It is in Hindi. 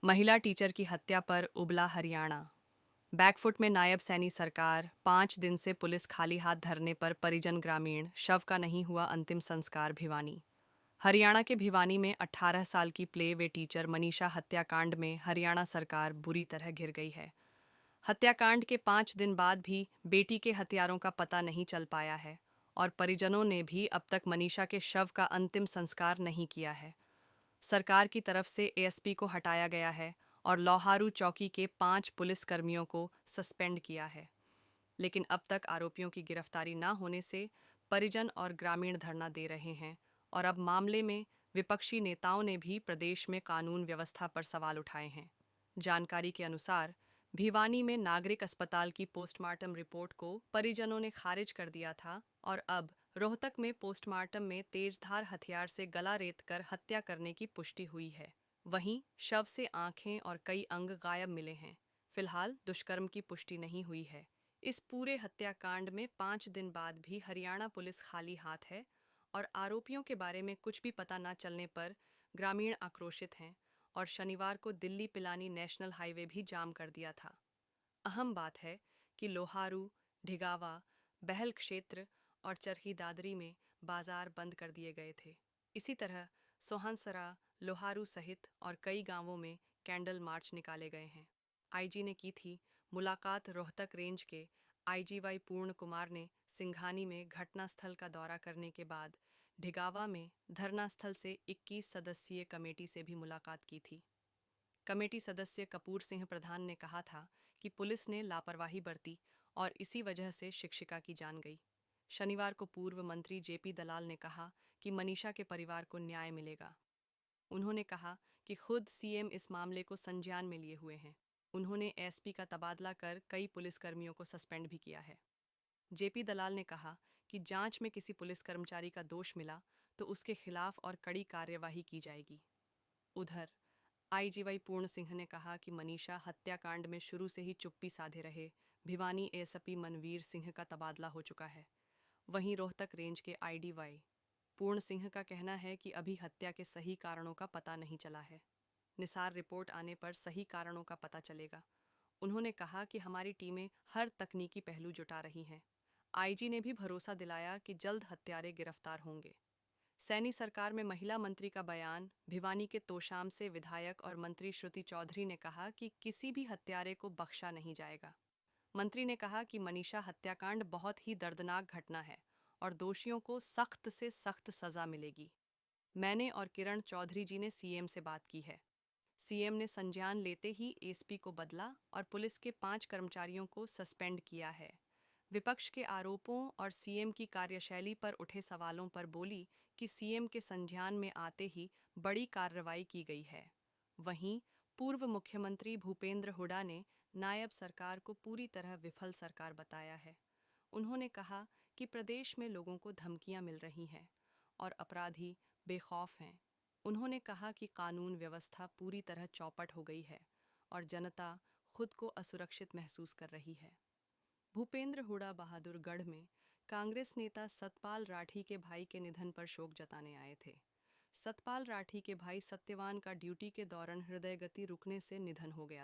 महिला टीचर की हत्या पर उबला हरियाणा। बैकफुट में नायब सैनी सरकार, 5 दिन से पुलिस खाली हाथ धरने पर परिजन ग्रामीण, शव का नहीं हुआ अंतिम संस्कार भिवानी। हरियाणा के भिवानी में 18 साल की प्ले वे टीचर मनीषा हत्याकांड में हरियाणा सरकार बुरी तरह घिर गई है। हत्याकांड के 5 दिन बाद भी बेटी के हत्यारों का पता नहीं चल पाया है और परिजनों ने भी अब तक मनीषा के शव का अंतिम संस्कार नहीं किया है। सरकार की तरफ से एएसपी को हटाया गया है और लोहारू चौकी के 5 पुलिसकर्मियों को सस्पेंड किया है, लेकिन अब तक आरोपियों की गिरफ्तारी न होने से परिजन और ग्रामीण धरना दे रहे हैं और अब मामले में विपक्षी नेताओं ने भी प्रदेश में कानून व्यवस्था पर सवाल उठाए हैं। जानकारी के अनुसार भिवानी में नागरिक अस्पताल की पोस्टमार्टम रिपोर्ट को परिजनों ने खारिज कर दिया था और अब रोहतक में पोस्टमार्टम में तेजधार हथियार से गला रेतकर हत्या करने की पुष्टि हुई है। वहीं शव से आंखें और कई अंग गायब मिले हैं। फिलहाल दुष्कर्म की पुष्टि नहीं हुई है। इस पूरे हत्याकांड में 5 दिन बाद भी हरियाणा पुलिस खाली हाथ है और आरोपियों के बारे में कुछ भी पता न चलने पर ग्रामीण आक्रोशित हैं और शनिवार को दिल्ली पिलानी नेशनल हाईवे भी जाम कर दिया था। अहम बात है कि लोहारू, ढिगावा, बहल क्षेत्र और चरखी दादरी में बाजार बंद कर दिए गए थे। इसी तरह सोहनसरा, लोहारू सहित और कई गांवों में कैंडल मार्च निकाले गए हैं। आईजी ने की थी मुलाकात। रोहतक रेंज के आईजीवाई पूर्ण कुमार ने सिंघानी में घटनास्थल का दौरा करने के बाद ढिगावा में धरनास्थल से 21 सदस्यीय कमेटी से भी मुलाकात की थी। कमेटी सदस्य कपूर सिंह प्रधान ने कहा था कि पुलिस ने लापरवाही बरती और इसी वजह से शिक्षिका की जान गई। शनिवार को पूर्व मंत्री जेपी दलाल ने कहा कि मनीषा के परिवार को न्याय मिलेगा। उन्होंने कहा कि खुद सीएम इस मामले को संज्ञान में लिए हुए हैं। उन्होंने एसपी का तबादला कर कई पुलिसकर्मियों को सस्पेंड भी किया है। जेपी दलाल ने कहा कि जांच में किसी पुलिस कर्मचारी का दोष मिला तो उसके खिलाफ और कड़ी कार्यवाही की जाएगी। उधर आईजीवाई पूर्ण सिंह ने कहा कि मनीषा हत्याकांड में शुरू से ही चुप्पी साधे रहे भिवानी एएसपी मनवीर सिंह का तबादला हो चुका है। वहीं रोहतक रेंज के आईडीवाई पूर्ण सिंह का कहना है कि अभी हत्या के सही कारणों का पता नहीं चला है। निसार रिपोर्ट आने पर सही कारणों का पता चलेगा। उन्होंने कहा कि हमारी टीमें हर तकनीकी पहलू जुटा रही हैं। आईजी ने भी भरोसा दिलाया कि जल्द हत्यारे गिरफ्तार होंगे। सैनी सरकार में महिला मंत्री का बयान। भिवानी के तोशाम से विधायक और मंत्री श्रुति चौधरी ने कहा कि किसी भी हत्यारे को बख्शा नहीं जाएगा। मंत्री ने कहा कि मनीषा हत्याकांड बहुत ही दर्दनाक घटना है और दोषियों को सख्त से सख्त सजा मिलेगी। मैंने और किरण चौधरी जी ने सीएम से बात की है। सीएम ने संज्ञान लेते ही एसपी को बदला और पुलिस के 5 कर्मचारियों को सस्पेंड किया है। विपक्ष के आरोपों और सीएम की कार्यशैली पर उठे सवालों पर बोली कि सीएम के संज्ञान में आते ही बड़ी कार्रवाई की गई है। वहीं पूर्व मुख्यमंत्री भूपेंद्र हुड्डा ने नायब सरकार को पूरी तरह विफल सरकार बताया है। उन्होंने कहा कि प्रदेश में लोगों को धमकियां मिल रही हैं और अपराधी बेखौफ हैं। उन्होंने कहा कि कानून व्यवस्था पूरी तरह चौपट हो गई है और जनता खुद को असुरक्षित महसूस कर रही है। भूपेंद्र हुड्डा बहादुरगढ़ में कांग्रेस नेता सतपाल राठी के भाई के निधन पर शोक जताने आए थे। सतपाल राठी के भाई सत्यवान का ड्यूटी के दौरान हृदय गति रुकने से निधन हो गया